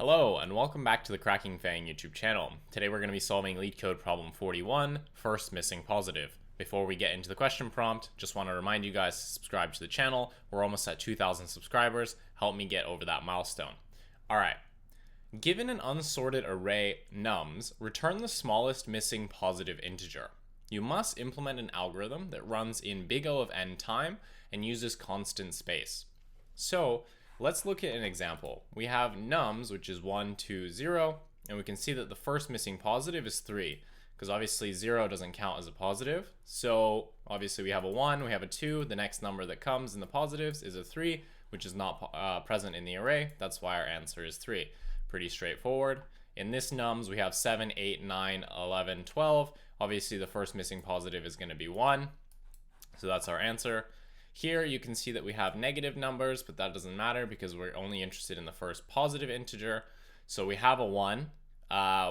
Hello and welcome back to the Cracking FAANG YouTube channel. Today we're going to be solving Leetcode problem 41, first missing positive. Before we get into the question prompt, just want to remind you guys to subscribe to the channel. We're almost at 2,000 subscribers. Help me get over that milestone. Alright, given an unsorted array nums, return the smallest missing positive integer. You must implement an algorithm that runs in big O of n time and uses constant space. So let's look at an example. We have nums, which is 1, 2, 0, and we can see that the first missing positive is 3, because obviously 0 doesn't count as a positive. So obviously we have a 1, we have a 2, the next number that comes in the positives is a 3, which is not present in the array. That's why our answer is 3. Pretty straightforward. In this nums, we have 7, 8, 9, 11, 12. Obviously the first missing positive is going to be 1, so that's our answer. Here you can see that we have negative numbers, but that doesn't matter because we're only interested in the first positive integer. So we have a 1,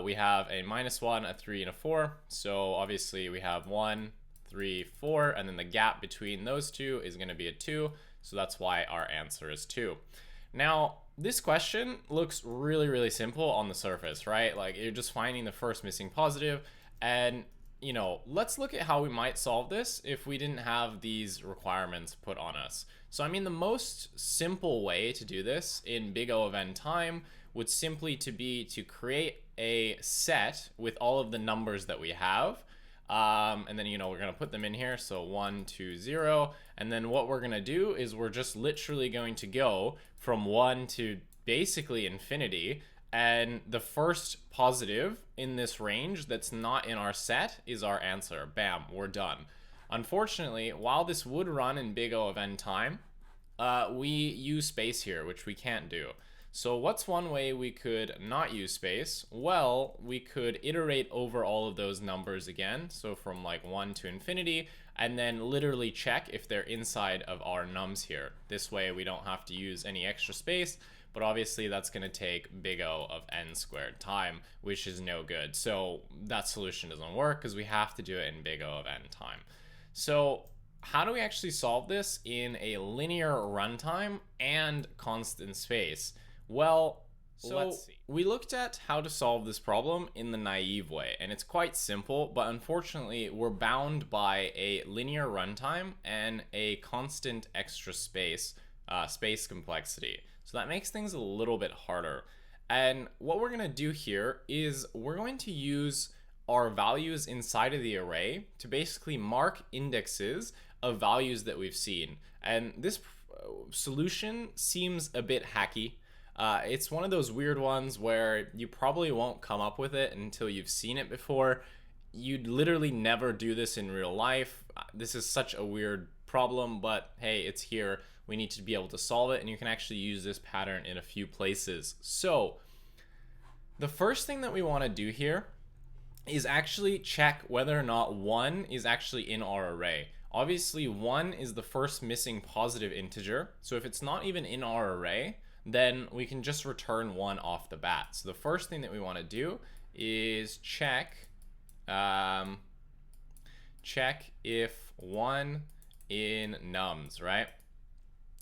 we have a -1, a 3, and a 4. So obviously we have 1, 3, 4, and then the gap between those two is going to be a 2. So that's why our answer is 2. Now, this question looks really simple on the surface, right? Like you're just finding the first missing positive, and let's look at how we might solve this if we didn't have these requirements put on us. So I mean, the most simple way to do this in big O of n time would simply be to create a set with all of the numbers that we have. And then, we're going to put them in here. So 1, 2, 0. And then what we're going to do is we're just literally going to go from 1 to basically infinity. And the first positive in this range that's not in our set is our answer. Bam, we're done. Unfortunately, while this would run in big O of n time, we use space here, which we can't do. So what's one way we could not use space? Well, we could iterate over all of those numbers again. So from like 1 to infinity, and then literally check if they're inside of our nums here. This way we don't have to use any extra space. But obviously that's going to take big O of n squared time, which is no good. So that solution doesn't work because we have to do it in big O of n time. So how do we actually solve this in a linear runtime and constant space? Well, let's see. We looked at how to solve this problem in the naive way, and it's quite simple, but unfortunately we're bound by a linear runtime and a constant extra space complexity. So that makes things a little bit harder. And what we're going to do here is we're going to use our values inside of the array to basically mark indexes of values that we've seen. And this solution seems a bit hacky. It's one of those weird ones where you probably won't come up with it until you've seen it before. You'd literally never do this in real life. This is such a weird problem, but hey, it's here. We need to be able to solve it, and you can actually use this pattern in a few places. So the first thing that we want to do here is actually check whether or not 1 is actually in our array. Obviously 1 is the first missing positive integer, so if it's not even in our array, then we can just return 1 off the bat. So the first thing that we want to do is check if 1 in nums, right?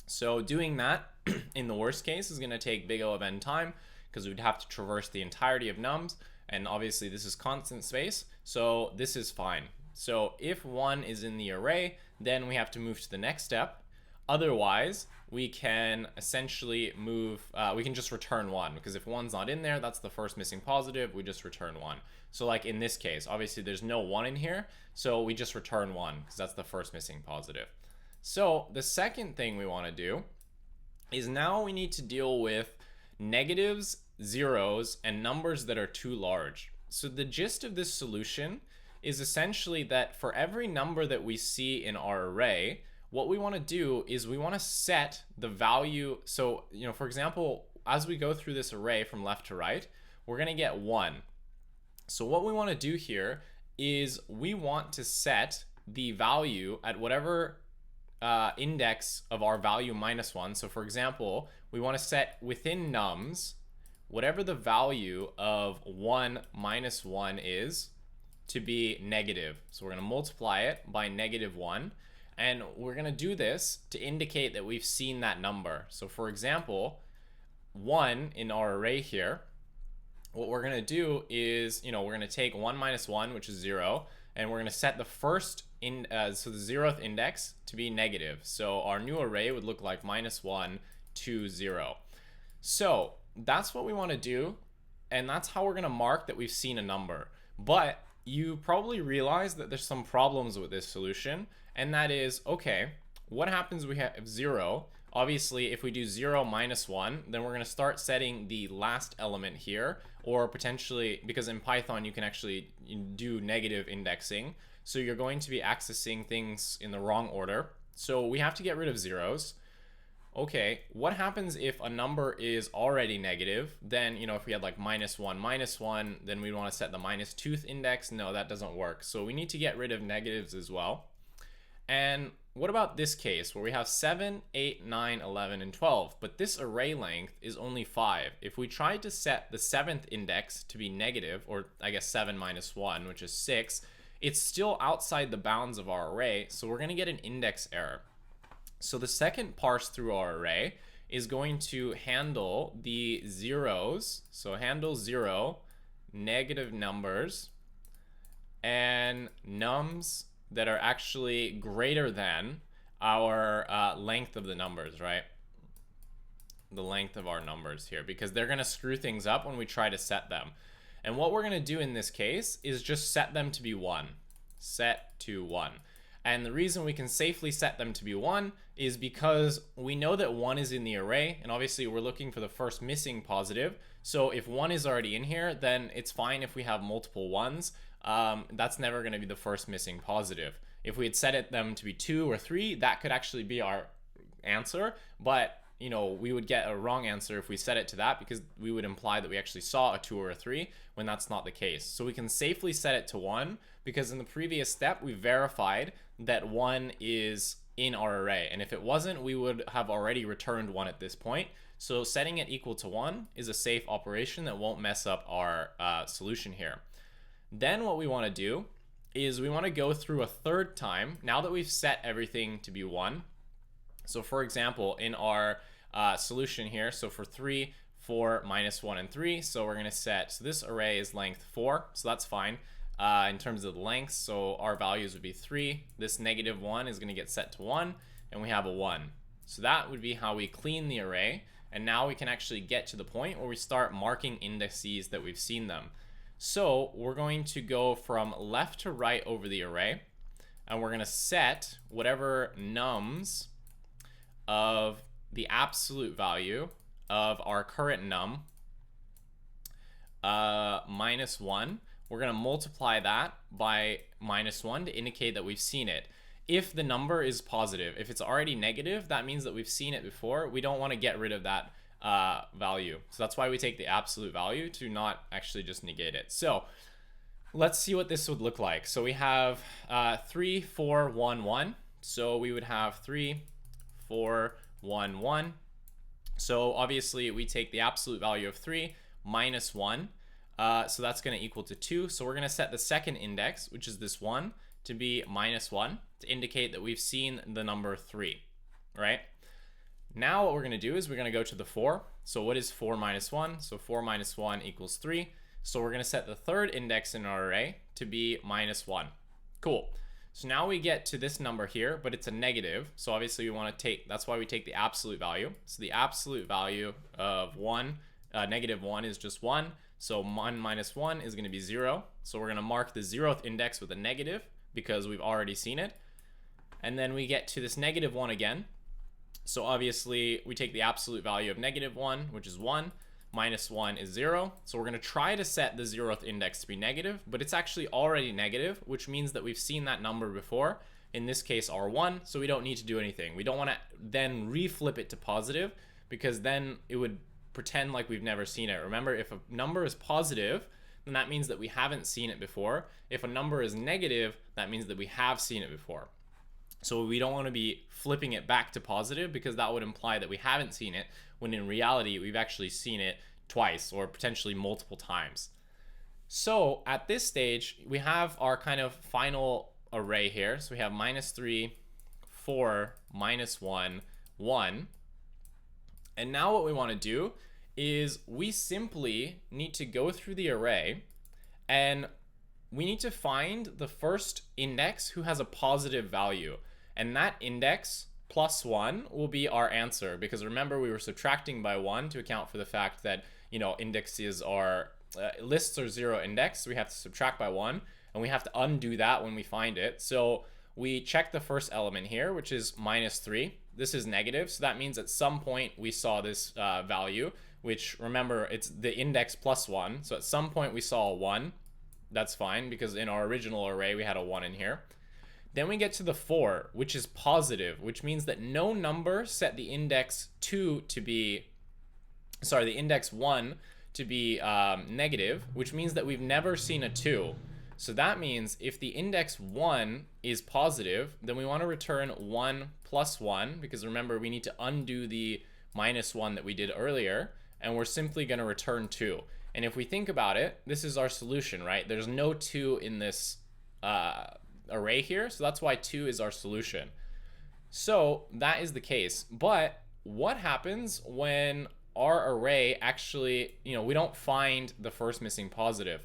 So doing that in the worst case is going to take big O of n time because we'd have to traverse the entirety of nums, and obviously this is constant space, so this is fine. So if 1 is in the array, then we have to move to the next step. Otherwise, we can essentially we can just return 1, because if 1's not in there, that's the first missing positive, we just return 1. So like in this case, obviously there's no 1 in here, so we just return 1 because that's the first missing positive. So the second thing we want to do is now we need to deal with negatives, zeros, and numbers that are too large. So the gist of this solution is essentially that for every number that we see in our array, what we want to do is we want to set the value. So, for example, as we go through this array from left to right, we're going to get 1. So what we want to do here is we want to set the value at whatever index of our value -1. So for example, we want to set within nums whatever the value of 1 minus 1 is to be negative. So we're going to multiply it by -1, and we're going to do this to indicate that we've seen that number. So for example, 1 in our array here, what we're going to do is, we're going to take 1 minus 1, which is 0, and we're going to set the first so the 0th index to be negative. So our new array would look like -1, 2, 0. So that's what we want to do, and that's how we're going to mark that we've seen a number. But you probably realize that there's some problems with this solution, and that is, okay, what happens if we have 0? Obviously, if we do 0 minus 1, then we're going to start setting the last element here, or potentially, because in Python you can actually do negative indexing, so you're going to be accessing things in the wrong order. So we have to get rid of zeros. Okay, what happens if a number is already negative? Then, if we had like -1, then we want to set the -2th index. No, that doesn't work. So we need to get rid of negatives as well. And what about this case where we have 7, 8, 9, 11, and 12, but this array length is only 5? If we tried to set the 7th index to be negative, or I guess 7 minus 1, which is 6, it's still outside the bounds of our array, so we're going to get an index error. So the second parse through our array is going to handle the zeros, so handle 0, negative numbers, and nums that are actually greater than our length of the numbers, right? The length of our numbers here, because they're going to screw things up when we try to set them. And what we're going to do in this case is just set them to be 1. Set to 1. And the reason we can safely set them to be 1 is because we know that 1 is in the array, and obviously we're looking for the first missing positive. So if 1 is already in here, then it's fine if we have multiple 1s. That's never going to be the first missing positive. If we had set them to be 2 or 3, that could actually be our answer, but we would get a wrong answer if we set it to that, because we would imply that we actually saw a 2 or a 3 when that's not the case. So we can safely set it to 1 because in the previous step we verified that 1 is in our array, and if it wasn't, we would have already returned 1 at this point. So setting it equal to 1 is a safe operation that won't mess up our solution here. Then what we want to do is we want to go through a third time now that we've set everything to be 1. So for example, in our solution here, so for 3, 4, -1, and 3, so we're going to set, so this array is length 4, so that's fine in terms of the length. So our values would be 3, this -1 is going to get set to 1, and we have a 1. So that would be how we clean the array, and now we can actually get to the point where we start marking indices that we've seen them. So we're going to go from left to right over the array, and we're going to set whatever nums of the absolute value of our current num -1. We're going to multiply that by -1 to indicate that we've seen it. If the number is positive, if it's already negative, that means that we've seen it before. We don't want to get rid of that value. So that's why we take the absolute value to not actually just negate it. So let's see what this would look like. So we have 3, 4, 1, 1. So we would have 3, 4, 1, 1. So obviously we take the absolute value of 3 minus 1. So that's going to equal to 2. So we're going to set the second index, which is this 1, to be -1 to indicate that we've seen the number 3, right? Now what we're going to do is we're going to go to the 4. So what is 4 minus 1? So 4 minus 1 equals 3. So we're going to set the third index in our array to be -1. Cool. So now we get to this number here, but it's a negative. So obviously we want to take, that's why we take the absolute value. So the absolute value of -1 is just 1. So 1 minus 1 is going to be 0. So we're going to mark the 0th index with a negative because we've already seen it. And then we get to this -1 again. So obviously we take the absolute value of -1, which is 1, minus 1 is 0. So we're going to try to set the 0th index to be negative, but it's actually already negative, which means that we've seen that number before, in this case R1, so we don't need to do anything. We don't want to then reflip it to positive, because then it would pretend like we've never seen it. Remember, if a number is positive, then that means that we haven't seen it before. If a number is negative, that means that we have seen it before. So we don't want to be flipping it back to positive, because that would imply that we haven't seen it, when in reality we've actually seen it twice or potentially multiple times. So at this stage we have our kind of final array here. So we have -3, 4, -1, 1. And now what we want to do is we simply need to go through the array and we need to find the first index who has a positive value. And that index plus 1 will be our answer, because remember we were subtracting by 1 to account for the fact that, you know, indexes are lists are 0 indexed, so we have to subtract by 1, and we have to undo that when we find it. So we check the first element here, which is -3. This is negative, so that means at some point we saw this value, which, remember, it's the index plus 1, so at some point we saw a 1. That's fine, because in our original array we had a 1 in here. Then we get to the 4, which is positive, which means that no number set the index 2 to be, sorry, the index 1 to be negative, which means that we've never seen a 2. So that means if the index 1 is positive, then we want to return 1 plus 1, because remember we need to undo the -1 that we did earlier, and we're simply going to return 2. And if we think about it, this is our solution, right? There's no 2 in this array here, so that's why 2 is our solution. So that is the case. But what happens when our array actually, you know, we don't find the first missing positive?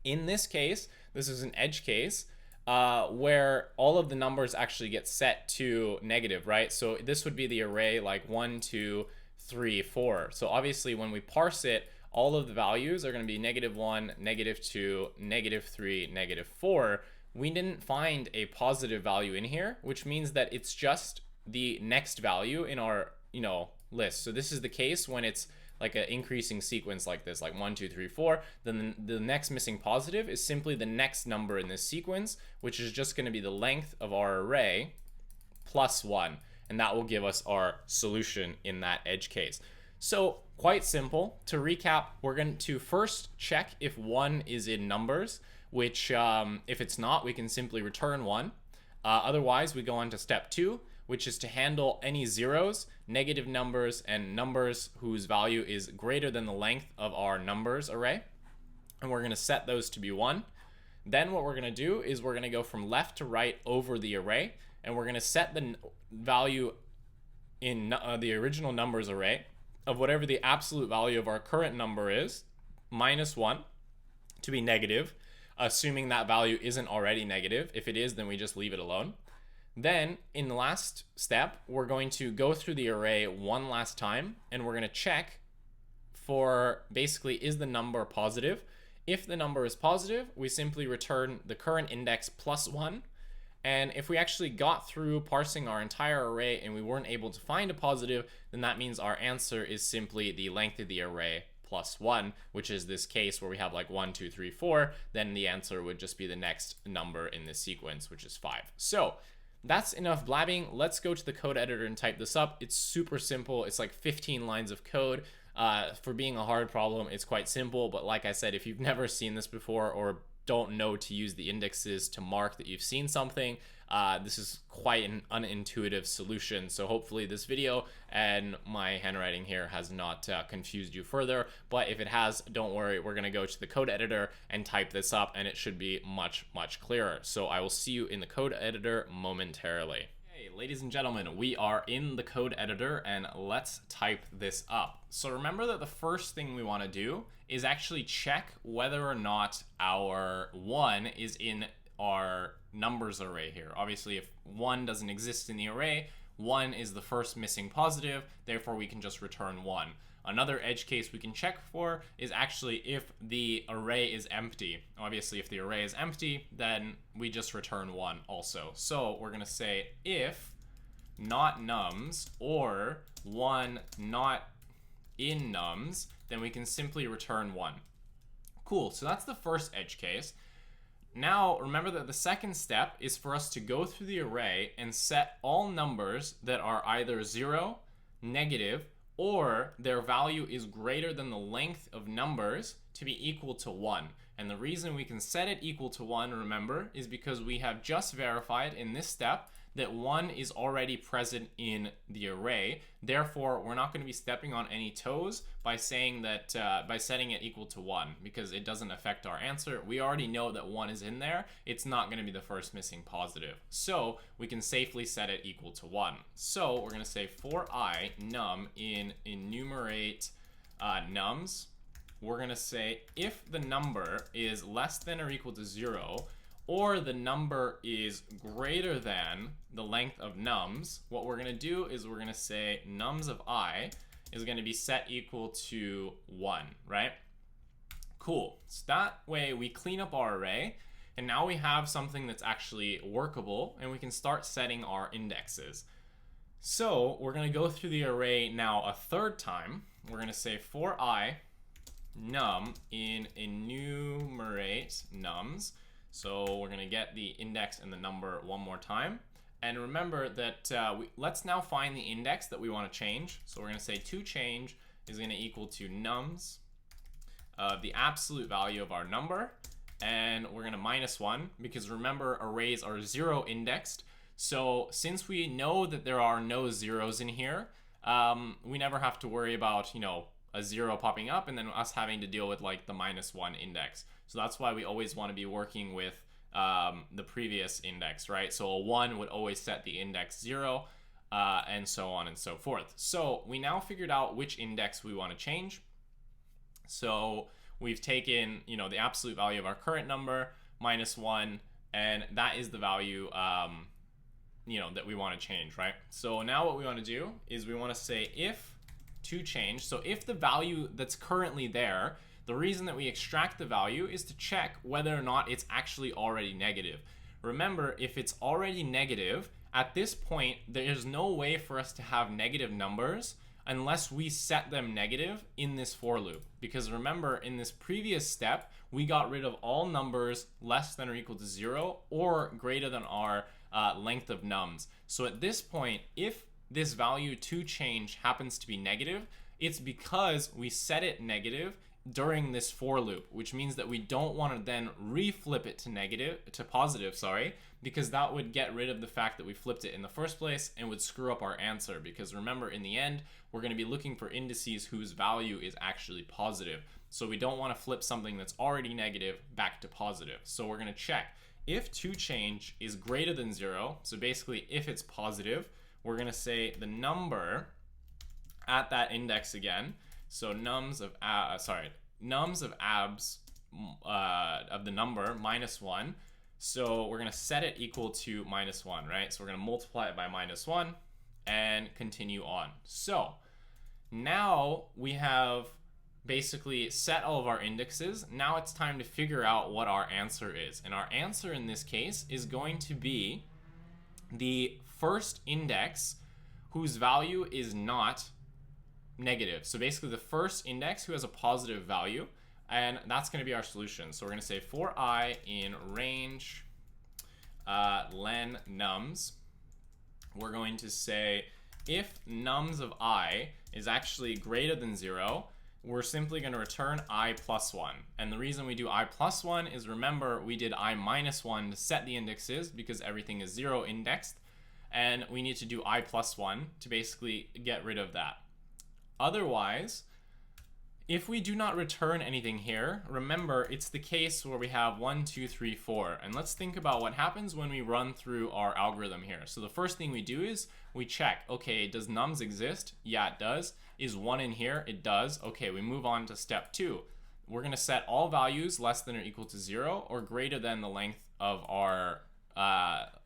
In this case, this is an edge case where all of the numbers actually get set to negative, right? So this would be the array like 1, 2, 3, 4. So obviously when we parse it, all of the values are going to be -1, -2, -3, -4. We didn't find a positive value in here, which means that it's just the next value in our, you know, list. So this is the case when it's like an increasing sequence like this, like 1, 2, 3, 4, then the next missing positive is simply the next number in this sequence, which is just going to be the length of our array plus 1, and that will give us our solution in that edge case. So quite simple. To recap, we're going to first check if 1 is in numbers, which if it's not, we can simply return 1. Otherwise, we go on to step 2, which is to handle any zeros, negative numbers, and numbers whose value is greater than the length of our numbers array. And we're going to set those to be 1. Then what we're going to do is we're going to go from left to right over the array, and we're going to set the value in the original numbers array of whatever the absolute value of our current number is, -1, to be negative, assuming that value isn't already negative. If it is, then we just leave it alone. Then in the last step, we're going to go through the array one last time, and we're going to check for basically, is the number positive? If the number is positive, we simply return the current index plus 1. And if we actually got through parsing our entire array and we weren't able to find a positive, then that means our answer is simply the length of the array plus 1, which is this case where we have like 1, 2, 3, 4. Then the answer would just be the next number in this sequence, which is 5. So that's enough blabbing. Let's go to the code editor and type this up. It's super simple. It's like 15 lines of code. For being a hard problem, it's quite simple. But like I said, if you've never seen this before or don't know to use the indexes to mark that you've seen something, this is quite an unintuitive solution. So hopefully this video and my handwriting here has not confused you further. But if it has, don't worry, we're going to go to the code editor and type this up, and it should be much, much clearer. So I will see you in the code editor momentarily. Hey, ladies and gentlemen, we are in the code editor, and let's type this up. So remember that the first thing we want to do is actually check whether or not our 1 is in our numbers array here. Obviously, if 1 doesn't exist in the array, 1 is the first missing positive, therefore we can just return 1. Another edge case we can check for is actually if the array is empty. Obviously, if the array is empty, then we just return 1 also. So we're going to say if not nums or 1 not in nums, then we can simply return 1. Cool, so that's the first edge case. Now, remember that the second step is for us to go through the array and set all numbers that are either 0, negative, or their value is greater than the length of numbers to be equal to 1. And the reason we can set it equal to 1, remember, is because we have just verified in this step that 1 is already present in the array. Therefore, we're not going to be stepping on any toes by saying that by setting it equal to 1, because it doesn't affect our answer. We already know that 1 is in there. It's not going to be the first missing positive. So we can safely set it equal to 1. So we're going to say for I num in enumerate nums, we're going to say if the number is less than or equal to 0, or the number is greater than the length of nums, what we're going to do is we're going to say nums of I is going to be set equal to 1, right? Cool. So that way we clean up our array, and now we have something that's actually workable, and we can start setting our indexes. So we're going to go through the array now a third time. We're going to say for I num in enumerate nums. So we're going to get the index and the number one more time. And remember that let's now find the index that we want to change. So we're going to say toChange is going to equal to nums of the absolute value of our number. And we're going to -1 because remember arrays are 0 indexed. So since we know that there are no zeros in here, we never have to worry about, a 0 popping up and then us having to deal with like the -1 index. So that's why we always want to be working with the previous index, right? So a 1 would always set the index 0, and so on and so forth. So we now figured out which index we want to change. So we've taken, the absolute value of our current number -1, and that is the value that we want to change, right? So now what we want to do is we want to say if toChange. So if the value that's currently there, the reason that we extract the value is to check whether or not it's actually already negative. Remember, if it's already negative, at this point, there's no way for us to have negative numbers unless we set them negative in this for loop. Because remember, in this previous step, we got rid of all numbers less than or equal to 0 or greater than our length of nums. So at this point, if this value toChange happens to be negative, it's because we set it negative during this for loop, which means that we don't want to then reflip it to positive, because that would get rid of the fact that we flipped it in the first place and would screw up our answer. Because remember, in the end, we're going to be looking for indices whose value is actually positive. So we don't want to flip something that's already negative back to positive. So we're going to check if toChange is greater than 0. So basically, if it's positive, we're going to say the number at that index again. So nums of abs of the number -1. So we're going to set it equal to -1, right? So we're going to multiply it by -1 and continue on. So now we have basically set all of our indexes. Now it's time to figure out what our answer is. And our answer in this case is going to be the first index whose value is not negative. So basically the first index who has a positive value, and that's going to be our solution. So we're going to say for I in range len nums, we're going to say if nums of I is actually greater than 0, we're simply going to return I plus 1. And the reason we do I plus 1 is, remember, we did I minus 1 to set the indexes because everything is 0 indexed, and we need to do I plus 1 to basically get rid of that. Otherwise, if we do not return anything here, remember, it's the case where we have 1, 2, 3, 4. And let's think about what happens when we run through our algorithm here. So the first thing we do is we check, okay, does nums exist? Yeah, it does. Is 1 in here? It does. Okay, we move on to step 2. We're going to set all values less than or equal to 0 or greater than the length of our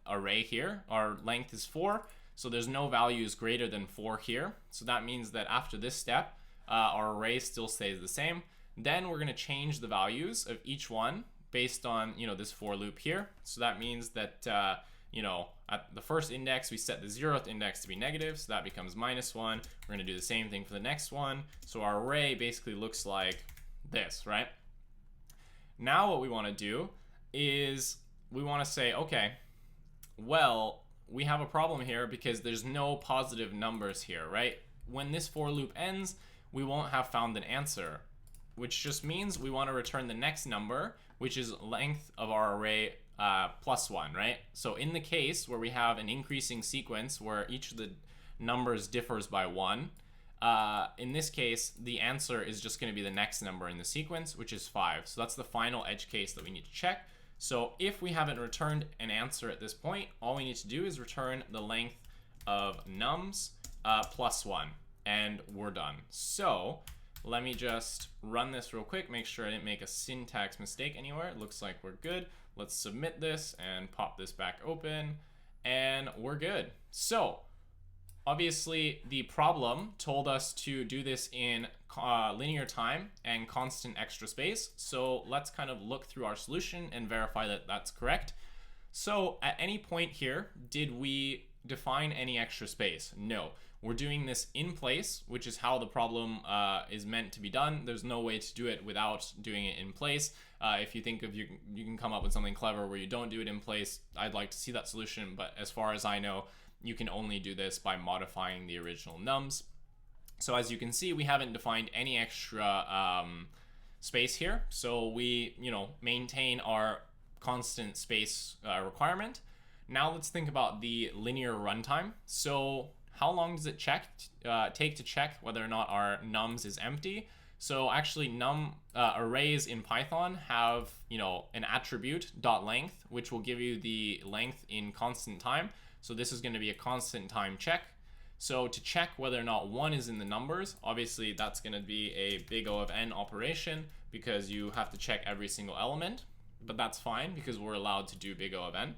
array here. Our length is 4, so there's no values greater than 4 here. So that means that after this step, our array still stays the same. Then we're going to change the values of each one based on, this for loop here. So that means that, at the first index, we set the 0th index to be negative, so that becomes -1. We're going to do the same thing for the next one. So our array basically looks like this, right? Now what we want to do is we want to say, okay, well, we have a problem here because there's no positive numbers here, right? When this for loop ends, we won't have found an answer, which just means we want to return the next number, which is length of our array plus 1, right? So in the case where we have an increasing sequence where each of the numbers differs by 1, in this case, the answer is just going to be the next number in the sequence, which is 5. So that's the final edge case that we need to check. So if we haven't returned an answer at this point, all we need to do is return the length of nums plus 1. And we're done. So let me just run this real quick, make sure I didn't make a syntax mistake anywhere. It looks like we're good. Let's submit this and pop this back open, and we're good. So obviously the problem told us to do this in linear time and constant extra space. So let's kind of look through our solution and verify that that's correct. So at any point here, did we define any extra space? No. We're doing this in place, which is how the problem is meant to be done. There's no way to do it without doing it in place. If you think of you can come up with something clever where you don't do it in place, I'd like to see that solution. But as far as I know, you can only do this by modifying the original nums. So as you can see, we haven't defined any extra space here. So we, maintain our constant space requirement. Now let's think about the linear runtime. So how long does it take to check whether or not our nums is empty? So actually arrays in Python have, an attribute .length, which will give you the length in constant time. So this is going to be a constant time check. So to check whether or not 1 is in the numbers, obviously that's going to be a big O of n operation because you have to check every single element, but that's fine because we're allowed to do big O of n.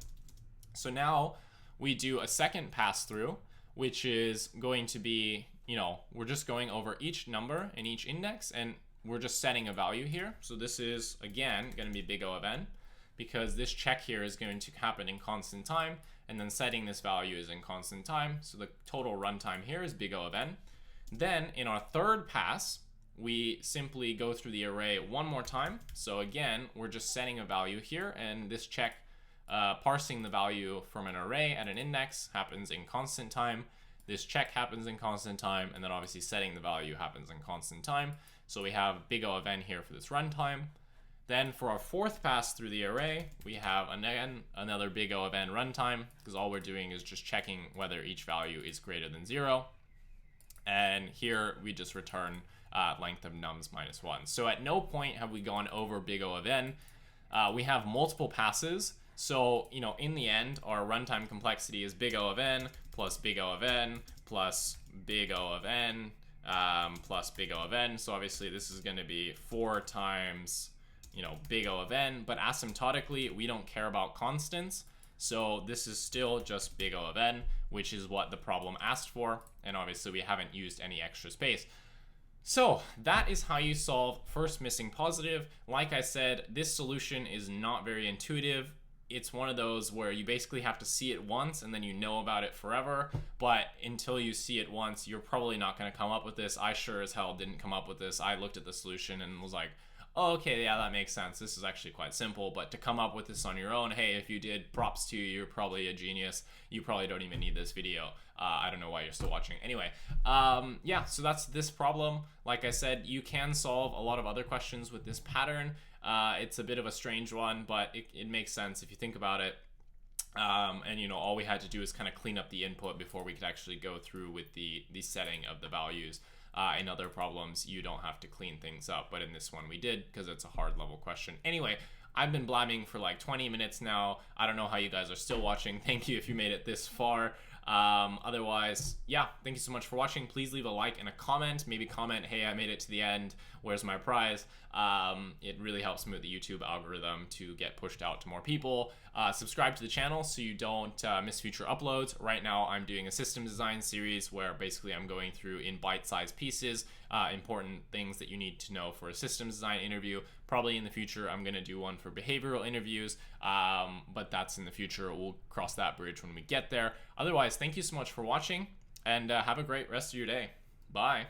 So now we do a second pass through, which is going to be, we're just going over each number and each index, and we're just setting a value here. So this is, again, going to be big O of n, because this check here is going to happen in constant time, and then setting this value is in constant time. So the total runtime here is big O of n. Then in our third pass, we simply go through the array one more time. So again, we're just setting a value here, and this check parsing the value from an array at an index happens in constant time. This check happens in constant time, and then obviously setting the value happens in constant time. So we have big O of n here for this runtime. Then for our fourth pass through the array, we have again another big O of n runtime, because all we're doing is just checking whether each value is greater than 0. And here we just return length of nums minus 1. So at no point have we gone over big O of n. We have multiple passes. So, in the end, our runtime complexity is big O of n plus big O of n plus big O of n plus big O of n. So obviously this is going to be 4 times, big O of n, but asymptotically, we don't care about constants. So this is still just big O of n, which is what the problem asked for. And obviously we haven't used any extra space. So that is how you solve first missing positive. Like I said, this solution is not very intuitive. It's one of those where you basically have to see it once and then you know about it forever. But until you see it once, you're probably not going to come up with this. I sure as hell didn't come up with this. I looked at the solution and was like, oh, okay, yeah, that makes sense. This is actually quite simple. But to come up with this on your own, hey, if you did, props to you. You're probably a genius. You probably don't even need this video. I don't know why you're still watching. Anyway, yeah, so that's this problem. Like I said, you can solve a lot of other questions with this pattern. It's a bit of a strange one, but it makes sense if you think about it. And all we had to do is kind of clean up the input before we could actually go through with the setting of the values. In other problems, you don't have to clean things up, but in this one we did because it's a hard level question. Anyway, I've been blabbing for like 20 minutes now. I don't know how you guys are still watching. Thank you if you made it this far. Otherwise, yeah, thank you so much for watching. Please leave a like and a comment. Maybe comment, hey, I made it to the end. Where's my prize? It really helps me with the YouTube algorithm to get pushed out to more people. Subscribe to the channel so you don't miss future uploads. Right now, I'm doing a system design series where basically I'm going through in bite-sized pieces, important things that you need to know for a systems design interview. Probably in the future, I'm going to do one for behavioral interviews, but that's in the future. We'll cross that bridge when we get there. Otherwise, thank you so much for watching, and have a great rest of your day. Bye.